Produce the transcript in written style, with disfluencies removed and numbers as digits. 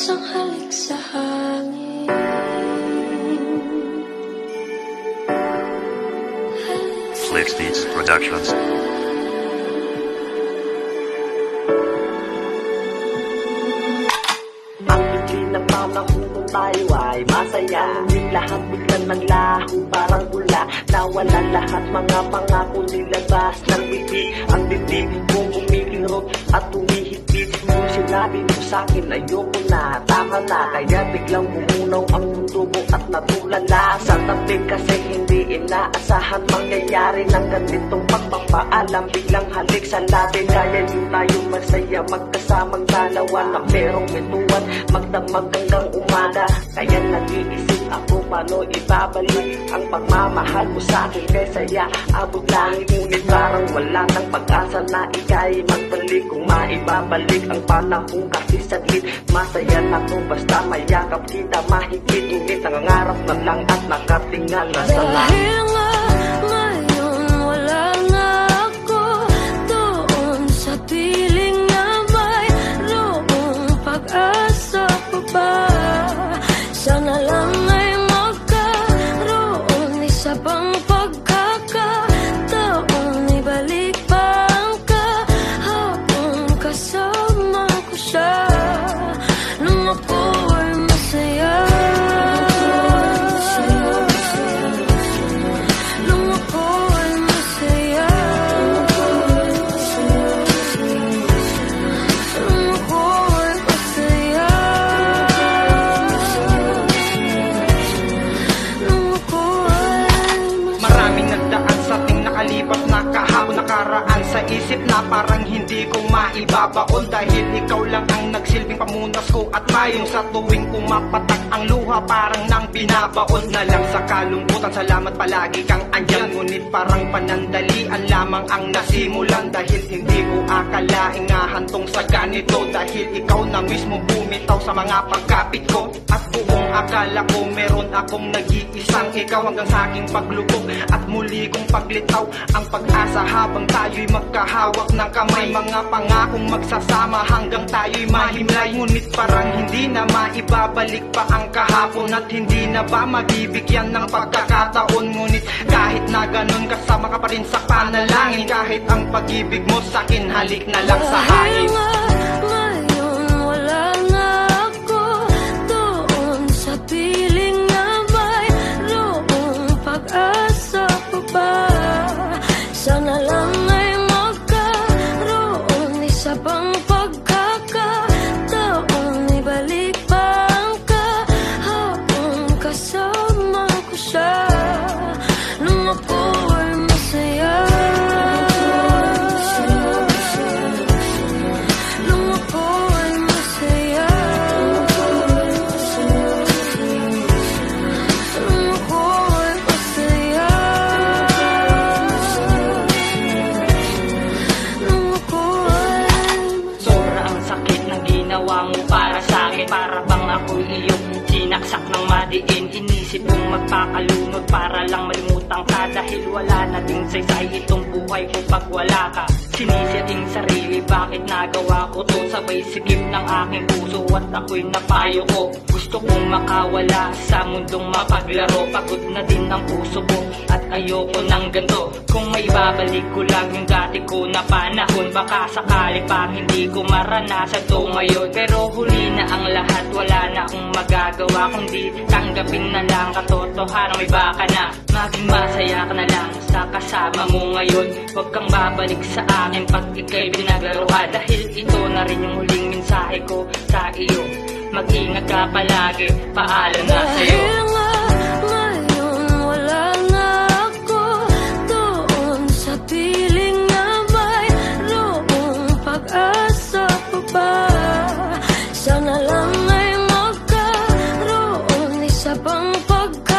isang halik sa hangin. Flix Beats Productions. Ang bigli ng panahon kung tayo ay masaya, ngunit lahat biglang naglaho parang bula. Nawala lahat mga pangako nilabas ng bibig. Ang dibdib kong kumikirot at tumihigpit. Kung sinabi mo sa'kin ayoko na, tama na. Kaya biglang bumunaw ang mundo mo at natulala sa tabi. Kasi hindi inaasahan mangyayari ng ganitong pagpapaalam. Biglang halik sa labi, kaya din tayo masaya magkasamang dalawa na merong bituan, magdamag hanggang umaga. Kaya nag-iisip ako paano ibabalik ang pagmamahal mo sa'kin. Kaya abot langit, ngunit parang wala ng pag-asa na ika'y magbalik. Kung maibabalik ang panahon kasi saglit, masaya na kung basta mayakap kita mahigpit. Ngunit nangangarap na lang at nakatingala na sa langit. Dahil nga ngayon wala na ako doon sa piling na mayroong pag-asa pa ba. Sana lang ay magkaroon isa pang pagkakataon. Ibalik pa ang kahapon, kasama ko siya nung ako'y masaya. Nung ako'y masaya. Nung ako'y masaya. Nung ako'y Maraming nagdaan sa ating nakalipas na kahapon nakaraan. Sa isip na parang hindi ko maibabaon, dahil ikaw lang ang nagsilbing pamunas ko at payong sa tuwing pumapatak ang luha. Parang nang binabaon na lang sa kalungkutan. Salamat palagi kang andyan, ngunit parang panandalian lamang ang nasimulan. Dahil hindi ko akalaing hantong sa ganito, dahil ikaw na mismo bumitaw sa mga pagkapit ko. At buong akala ko meron akong nag-iisang ikaw, hanggang sa aking paglubog at muli kong paglitaw ang pag-asa habang tayo'y magkahawak ng kamay. Mga pangakong magsasama hanggang tayo'y mahimlay, ngunit parang hindi na maibabalik pa ang kahapon. At hindi na ba mabibigyan ng pagkakataon. Ngunit kahit na ganun, kasama ka pa rin sa panalangin. Kahit ang pag-ibig mo sa'kin halik na lang sa hangin. Dahil nga ngayon wala na ako doon sa piling na mayroong pag-asa pa ba. Sana lang ay magkaroon isa pang pagkakataon. Ibalik pa ang kahapon, kasama ko siya nung ako'y masaya. Nung ako'y masaya. Nung ako'y masaya. Nung ako'y Sobra ang sakit ng ginawa mo para sa akin. Para bang ako'y iyong sinaksak ng madiin. Inisip kong magpakalunod para lang malimutan ka, dahil wala na ding saysay itong buhay ko pag wala ka. Sinisiting sarili, bakit nagawa ko to? Sabay sikip ng aking puso at ako'y napayo ko. Gusto kong makawala sa mundong mapaglaro. Pagod na din ang puso ko at ayoko ng ganto. Kung may babalik ko lang yung dati ko na panahon, baka sakali pa hindi ko maranasan to ngayon. Pero huli na ang lahat, wala na akong magagawa kundi tanggapin na lang katotohanan may baka na. Maging masaya ka na lang sa kasama mo ngayon. Huwag kang babalik sa akin pag ika'y pinaglaruan, dahil ito na rin yung huling mensahe ko sa iyo. Mag-ingat ka palagi, paalam na sa'yo. dahil nga ngayon wala na ako doon sa piling na mayroong pag-asa pa ba. Sana lang ay magkaroon isa pang pagkakataon.